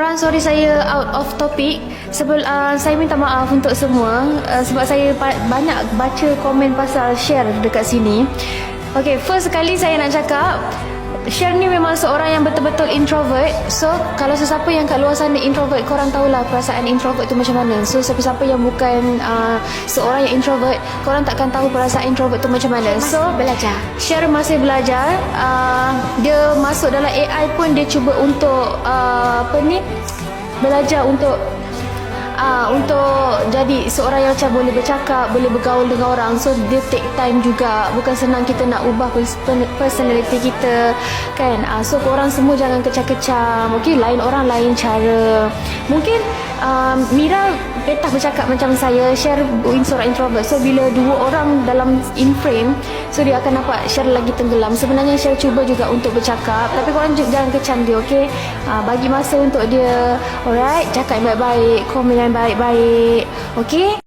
Sorry saya out of topic. Saya minta maaf untuk semua sebab saya banyak baca komen pasal share dekat sini. Okay, first sekali saya nak cakap, Share ni memang seorang yang betul-betul introvert. So kalau sesiapa yang kat luar sana introvert, korang tahulah perasaan introvert tu macam mana. So siapa-siapa yang bukan seorang yang introvert, korang takkan tahu perasaan introvert tu macam mana. So belajar. Share masih belajar. Dia masuk dalam AI pun dia cuba untuk belajar untuk jadi seorang yang macam boleh bercakap, boleh bergaul dengan orang. So dia take time juga. Bukan senang kita nak ubah personality kita kan. So korang semua jangan kecam-kecam. Okay, lain orang lain cara. Mungkin Mira petah bercakap macam saya, Share seorang introvert. So bila dua orang dalam in frame, so dia akan nampak Share lagi tenggelam. Sebenarnya Share cuba juga untuk bercakap, tapi korang jangan kecam dia. Okay, bagi masa untuk dia. Alright, cakap yang baik-baik, komen yang baik-baik. Okay.